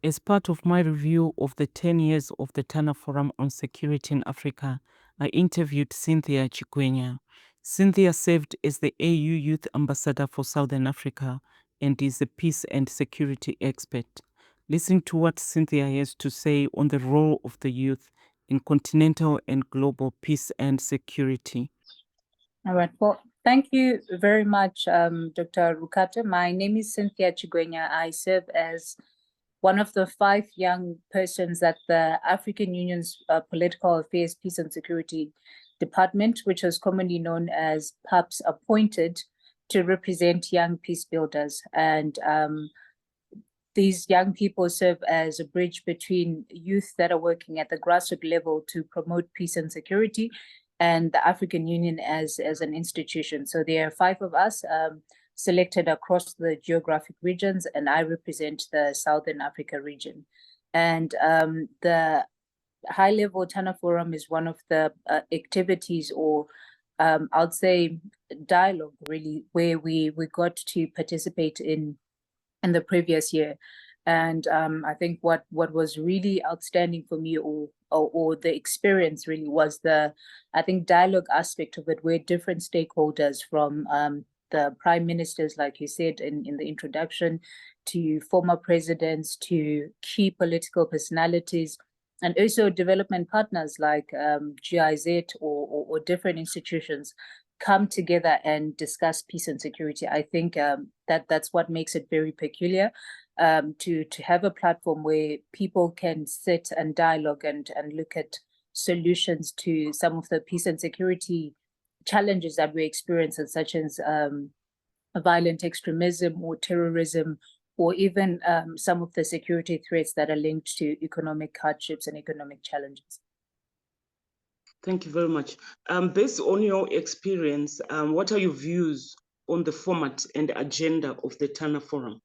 As part of my review of the 10 years of the Tana Forum on Security in Africa, I interviewed Cynthia Chigwenya. Cynthia served as the AU Youth Ambassador for Southern Africa and is a peace and security expert. Listen to what Cynthia has to say on the role of the youth in continental and global peace and security. All right. Well, thank you very much, Dr. Rukato. My name is Cynthia Chigwenya. I serve as one of the 5 young persons at the African Union's Political Affairs, Peace and Security Department, which was commonly known as PAPS, appointed to represent young peace builders. And these young people serve as a bridge between youth that are working at the grassroots level to promote peace and security and the African Union as an institution. So there are 5 of us selected across the geographic regions, and I represent the Southern Africa region. And the high-level Tana Forum is one of the activities, or I'd say dialogue, really, where we got to participate in the previous year. And I think what was really outstanding for me, or the experience really, was the, I think, dialogue aspect of it, where different stakeholders from the prime ministers, like you said in the introduction, to former presidents, to key political personalities, and also development partners like GIZ or different institutions come together and discuss peace and security. I think that's what makes it very peculiar, to have a platform where people can sit and dialogue and look at solutions to some of the peace and security challenges that we experience, such as violent extremism or terrorism, or even some of the security threats that are linked to economic hardships and economic challenges. Thank you very much. Based on your experience, what are your views on the format and agenda of the Tana Forum?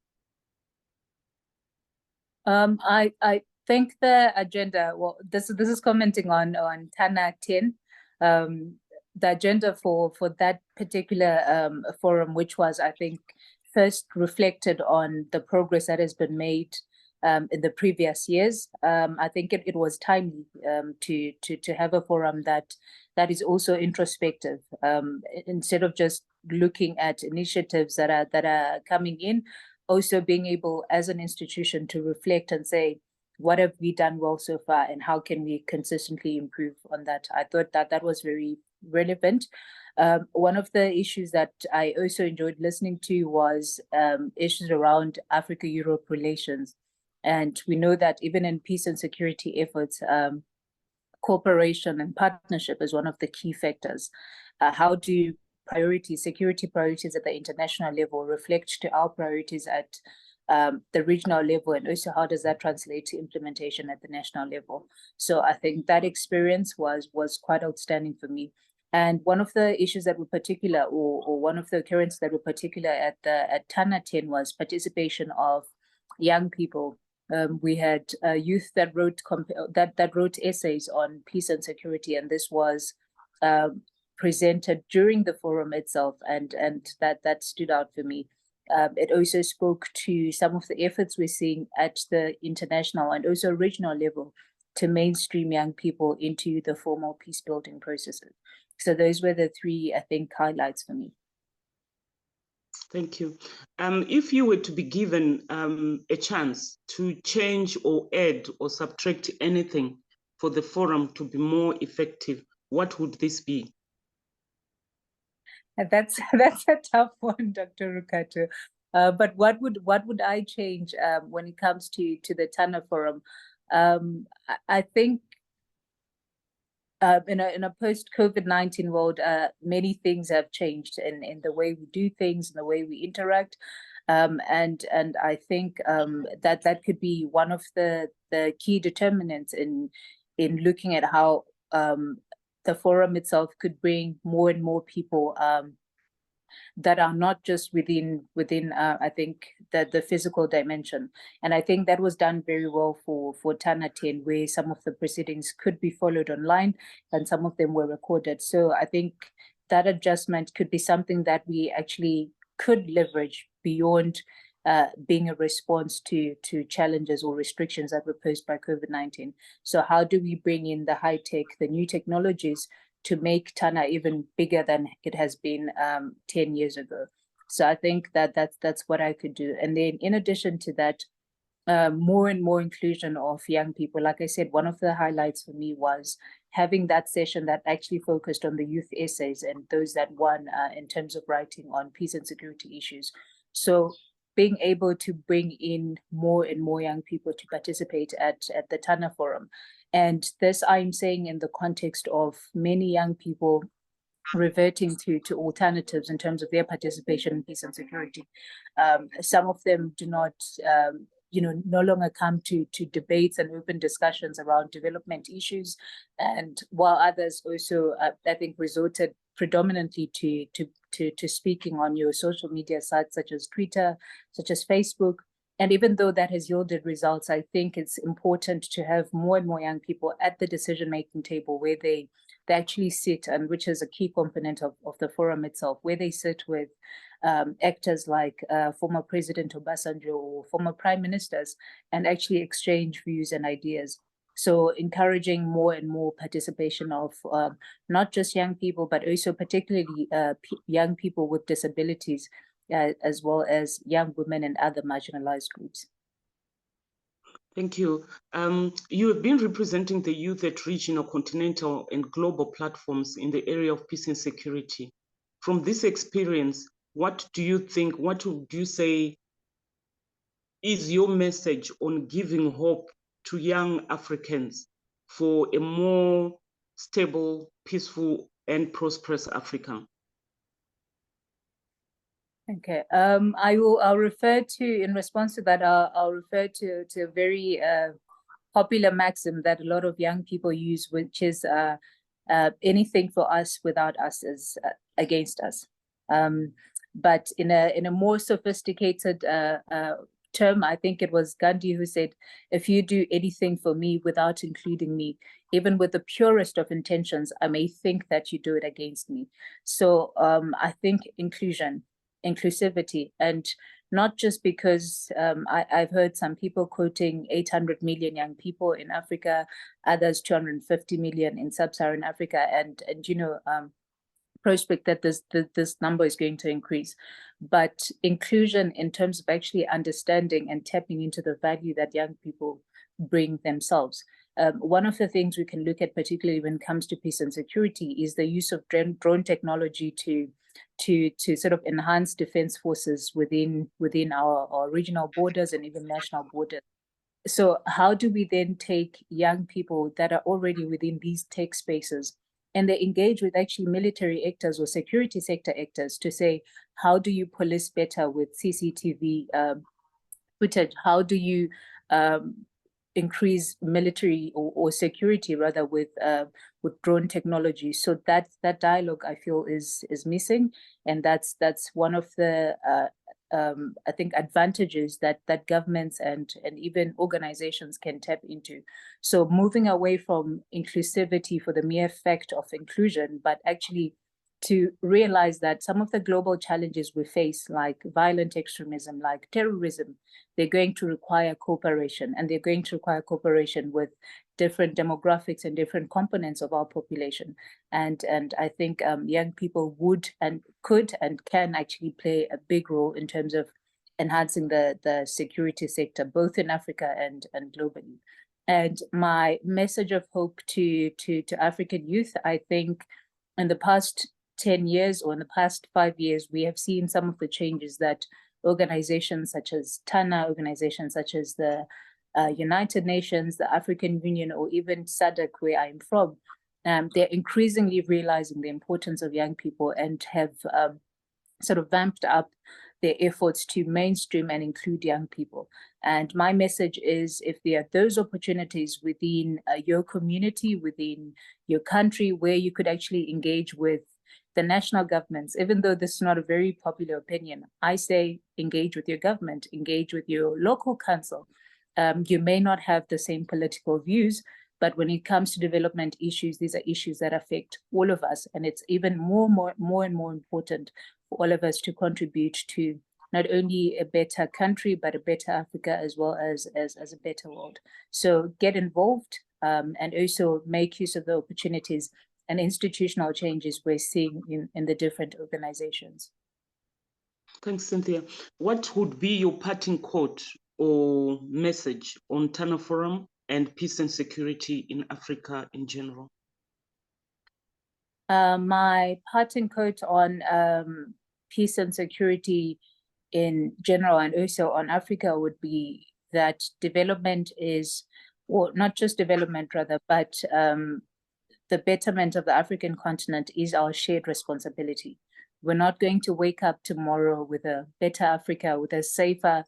I think the agenda, well, this is commenting on Tana 10. The agenda for that particular forum, which was, I think, first reflected on the progress that has been made in the previous years. I think it was timely to have a forum that is also introspective, instead of just looking at initiatives that are coming in, also being able as an institution to reflect and say, what have we done well so far and how can we consistently improve on that? I thought that was very relevant. One of the issues that I also enjoyed listening to was issues around Africa-Europe relations. And we know that even in peace and security efforts, cooperation and partnership is one of the key factors. How do security priorities at the international level reflect to our priorities at the regional level, and also how does that translate to implementation at the national level? So I think that experience was quite outstanding for me. And one of the issues that were particular, or one of the occurrences that were particular at Tana 10 was participation of young people. We had youth that wrote essays on peace and security, and this was presented during the forum itself, and that stood out for me. It also spoke to some of the efforts we're seeing at the international and also regional level to mainstream young people into the formal peace building processes. So those were the 3, I think, highlights for me. Thank you. If you were to be given a chance to change or add or subtract anything for the forum to be more effective, what would this be? That's a tough one, Dr. Rukato. But what would I change when it comes to the Tana Forum? I think in a post-COVID-19 world, many things have changed in the way we do things, in the way we interact. And I think that could be one of the key determinants in looking at how the forum itself could bring more and more people that are not just within I think the physical dimension. And I think that was done very well for Tana 10, where some of the proceedings could be followed online and some of them were recorded. So I think that adjustment could be something that we actually could leverage beyond being a response to challenges or restrictions that were posed by COVID-19. So how do we bring in the high tech, the new technologies to make Tana even bigger than it has been 10 years ago? So I think that that's what I could do. And then in addition to that, more and more inclusion of young people. Like I said, one of the highlights for me was having that session that actually focused on the youth essays and those that won in terms of writing on peace and security issues. So being able to bring in more and more young people to participate at the Tana Forum. And this I'm saying in the context of many young people reverting to alternatives in terms of their participation in peace and security. Some of them do not, no longer come to debates and open discussions around development issues, and while others also, I think, resorted predominantly to speaking on your social media sites such as Twitter, such as Facebook. And even though that has yielded results, I think it's important to have more and more young people at the decision-making table where they actually sit, and which is a key component of the forum itself, where they sit with actors like former President Obasanjo or former prime ministers and actually exchange views and ideas. So encouraging more and more participation of not just young people, but also particularly young people with disabilities, as well as young women and other marginalized groups. Thank you. You have been representing the youth at regional, continental, and global platforms in the area of peace and security. From this experience, what do you think, what would you say is your message on giving hope to young Africans for a more stable, peaceful, and prosperous Africa? Okay. I'll refer to, in response to that, I'll refer to a very popular maxim that a lot of young people use, which is anything for us without us is against us. But in a more sophisticated term, I think it was Gandhi who said, if you do anything for me without including me, even with the purest of intentions, I may think that you do it against me. So I think inclusivity, and not just because I've heard some people quoting 800 million young people in Africa, others 250 million in sub-Saharan Africa, and prospect that this number is going to increase. But inclusion in terms of actually understanding and tapping into the value that young people bring themselves. One of the things we can look at, particularly when it comes to peace and security, is the use of drone technology to sort of enhance defense forces within our regional borders and even national borders. So how do we then take young people that are already within these tech spaces and they engage with actually military actors or security sector actors to say, how do you police better with CCTV footage? How do you increase military or security rather with drone technology? So that dialogue, I feel, is missing, and that's one of the I think advantages that governments and even organizations can tap into. So moving away from inclusivity for the mere fact of inclusion, but actually to realize that some of the global challenges we face, like violent extremism, like terrorism, they're going to require cooperation, and they're going to require cooperation with different demographics and different components of our population. And I think young people would and could and can actually play a big role in terms of enhancing the security sector, both in Africa and globally. And my message of hope to African youth, I think in the past 10 years or in the past 5 years, we have seen some of the changes that organizations such as Tana, organizations such as the United Nations, the African Union, or even SADC, where I'm from, they're increasingly realizing the importance of young people and have sort of vamped up their efforts to mainstream and include young people. And my message is, if there are those opportunities within your community, within your country, where you could actually engage with the national governments, even though this is not a very popular opinion, I say engage with your government, engage with your local council. You may not have the same political views, but when it comes to development issues, these are issues that affect all of us. And it's even more and more important for all of us to contribute to not only a better country, but a better Africa as well as a better world. So get involved and also make use of the opportunities and institutional changes we're seeing in the different organizations. Thanks, Cynthia. What would be your parting quote or message on Tana Forum and peace and security in Africa in general? My parting quote on peace and security in general and also on Africa would be that development is, or not just development rather, but the betterment of the African continent is our shared responsibility. We're not going to wake up tomorrow with a better Africa, with a safer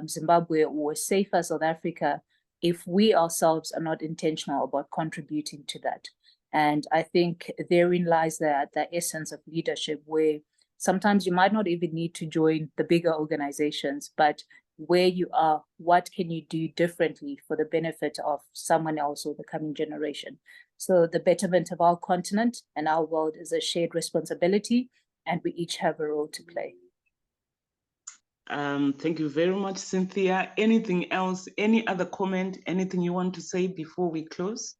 Zimbabwe or a safer South Africa if we ourselves are not intentional about contributing to that. And I think therein lies the essence of leadership, where sometimes you might not even need to join the bigger organizations, but where you are, what can you do differently for the benefit of someone else or the coming generation? So the betterment of our continent and our world is a shared responsibility, and we each have a role to play. Thank you very much, Cynthia. Anything else, any other comment, anything you want to say before we close?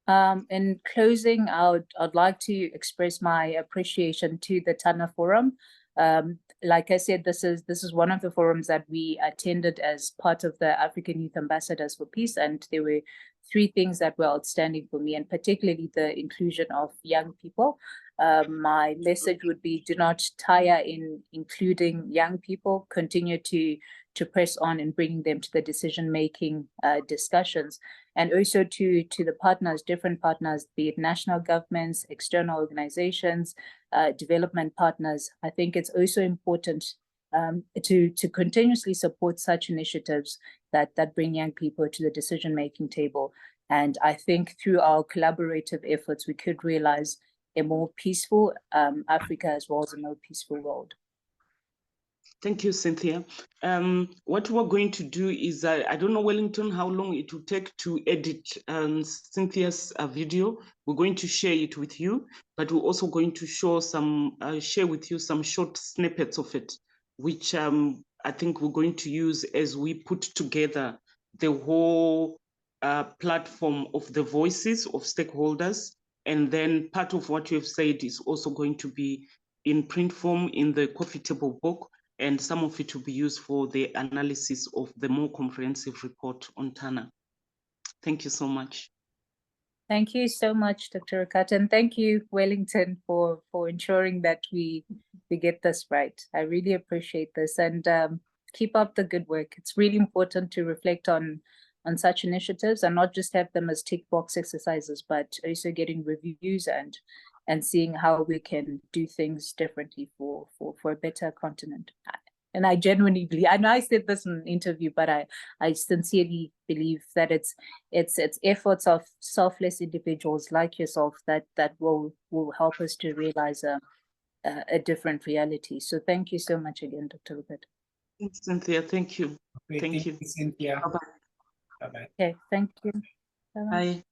In closing, I'd like to express my appreciation to the Tana Forum. Like I said, this is one of the forums that we attended as part of the African Youth Ambassadors for Peace, and there were 3 things that were outstanding for me, and particularly the inclusion of young people. My message would be: do not tire in including young people. Continue to press on and bringing them to the decision-making discussions. And also to the partners, different partners, be it national governments, external organizations, development partners. I think it's also important to continuously support such initiatives that bring young people to the decision-making table. And I think through our collaborative efforts, we could realize a more peaceful Africa as well as a more peaceful world. Thank you, Cynthia. What we're going to do is, I don't know, Wellington, how long it will take to edit Cynthia's video. We're going to share it with you, but we're also going to share with you some short snippets of it, which I think we're going to use as we put together the whole platform of the voices of stakeholders. And then part of what you've said is also going to be in print form in the coffee table book, and some of it will be used for the analysis of the more comprehensive report on Tana. Thank you so much. Thank you so much, Dr. Rukata, and thank you, Wellington, for ensuring that we get this right. I really appreciate this, and keep up the good work. It's really important to reflect on such initiatives and not just have them as tick box exercises, but also getting reviews and seeing how we can do things differently for a better continent. And I genuinely believe, I know I said this in an interview, but I sincerely believe that it's efforts of selfless individuals like yourself that will help us to realize a different reality. So thank you so much again, Dr. Rupert. Thanks, Cynthia. Thank you. Okay, thank you, Cynthia. Bye-bye. Bye-bye. Okay, thank you. Bye-bye. Bye.